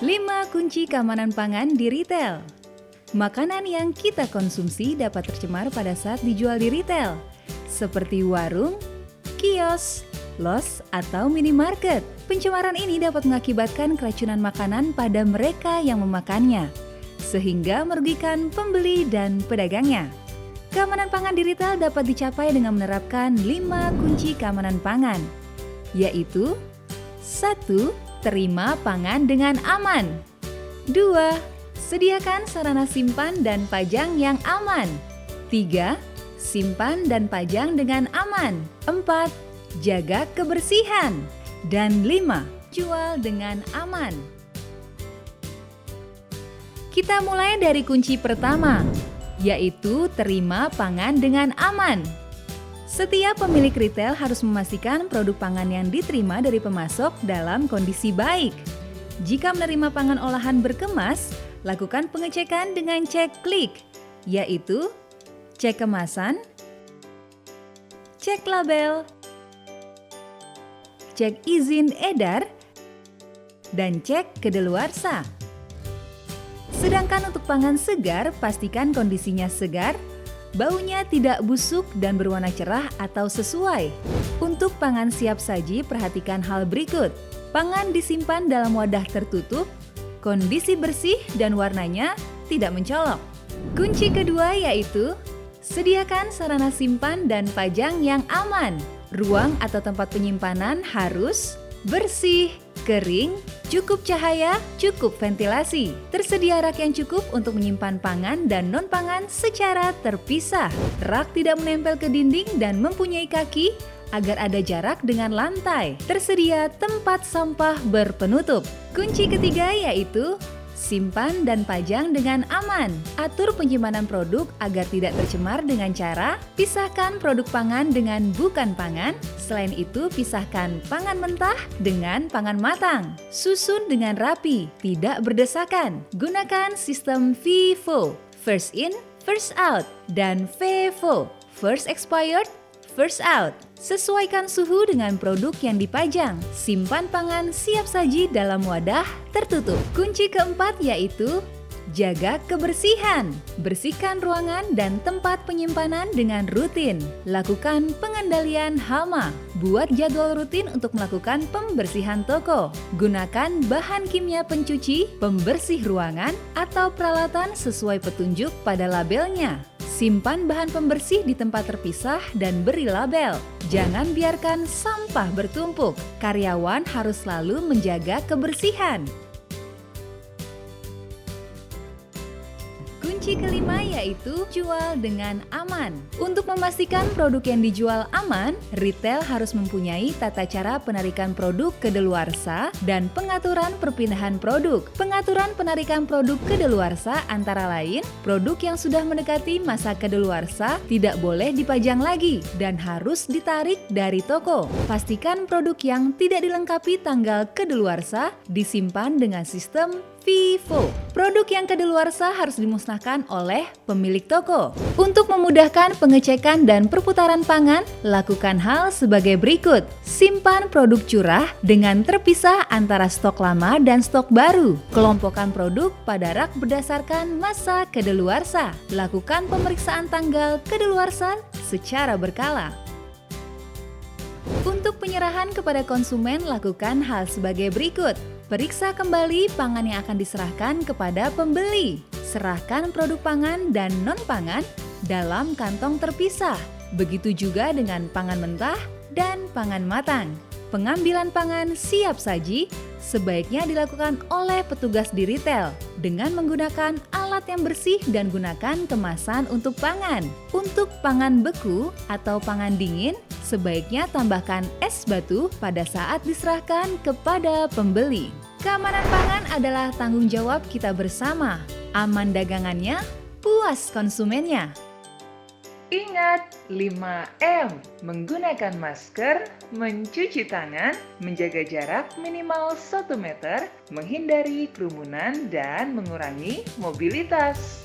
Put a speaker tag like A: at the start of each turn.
A: 5 kunci keamanan pangan di retail. Makanan yang kita konsumsi dapat tercemar pada saat dijual di retail, seperti warung, kios, los, atau minimarket. Pencemaran ini dapat mengakibatkan keracunan makanan pada mereka yang memakannya, sehingga merugikan pembeli dan pedagangnya. Keamanan pangan di retail dapat dicapai dengan menerapkan 5 kunci keamanan pangan, yaitu 1. Terima pangan dengan aman. 2. Sediakan sarana simpan dan pajang yang aman. 3. Simpan dan pajang dengan aman. 4. Jaga kebersihan. Dan 5. Jual dengan aman. Kita mulai dari kunci pertama, yaitu terima pangan dengan aman. Setiap pemilik retail harus memastikan produk pangan yang diterima dari pemasok dalam kondisi baik. Jika menerima pangan olahan berkemas, lakukan pengecekan dengan cek klik, yaitu cek kemasan, cek label, cek izin edar, dan cek kedaluarsa. Sedangkan untuk pangan segar, pastikan kondisinya segar, baunya tidak busuk dan berwarna cerah atau sesuai. Untuk pangan siap saji, perhatikan hal berikut. Pangan disimpan dalam wadah tertutup, kondisi bersih dan warnanya tidak mencolok. Kunci kedua yaitu sediakan sarana simpan dan pajang yang aman. Ruang atau tempat penyimpanan harus bersih, kering, cukup cahaya, cukup ventilasi. Tersedia rak yang cukup untuk menyimpan pangan dan non-pangan secara terpisah. Rak tidak menempel ke dinding dan mempunyai kaki agar ada jarak dengan lantai. Tersedia tempat sampah berpenutup. Kunci ketiga yaitu simpan dan pajang dengan aman. Atur penyimpanan produk agar tidak tercemar dengan cara pisahkan produk pangan dengan bukan pangan. Selain itu, pisahkan pangan mentah dengan pangan matang. Susun dengan rapi, tidak berdesakan. Gunakan sistem FIFO, first in, first out, dan FEFO, first expired, first out. Sesuaikan suhu dengan produk yang dipajang. Simpan pangan siap saji dalam wadah tertutup. Kunci keempat yaitu jaga kebersihan. Bersihkan ruangan dan tempat penyimpanan dengan rutin. Lakukan pengendalian hama. Buat jadwal rutin untuk melakukan pembersihan toko. Gunakan bahan kimia pencuci, pembersih ruangan, atau peralatan sesuai petunjuk pada labelnya. Simpan bahan pembersih di tempat terpisah dan beri label. Jangan biarkan sampah bertumpuk. Karyawan harus selalu menjaga kebersihan. Kunci kelima yaitu jual dengan aman. Untuk memastikan produk yang dijual aman, retail harus mempunyai tata cara penarikan produk kedaluarsa dan pengaturan perpindahan produk. Pengaturan penarikan produk kedaluarsa antara lain, produk yang sudah mendekati masa kedaluarsa tidak boleh dipajang lagi dan harus ditarik dari toko. Pastikan produk yang tidak dilengkapi tanggal kedaluarsa disimpan dengan sistem FIFO. Produk yang kedaluarsa harus dimusnahkan oleh pemilik toko. Untuk memudahkan pengecekan dan perputaran pangan, lakukan hal sebagai berikut. Simpan produk curah dengan terpisah antara stok lama dan stok baru. Kelompokkan produk pada rak berdasarkan masa kedaluarsa. Lakukan pemeriksaan tanggal kedaluarsa secara berkala. Untuk penyerahan kepada konsumen, lakukan hal sebagai berikut. Periksa kembali pangan yang akan diserahkan kepada pembeli. Serahkan produk pangan dan non-pangan dalam kantong terpisah. Begitu juga dengan pangan mentah dan pangan matang. Pengambilan pangan siap saji sebaiknya dilakukan oleh petugas di retail dengan menggunakan alat yang bersih dan gunakan kemasan untuk pangan. Untuk pangan beku atau pangan dingin, sebaiknya tambahkan es batu pada saat diserahkan kepada pembeli. Keamanan pangan adalah tanggung jawab kita bersama. Aman dagangannya, puas konsumennya.
B: Ingat 5M, menggunakan masker, mencuci tangan, menjaga jarak minimal 1 meter, menghindari kerumunan, dan mengurangi mobilitas.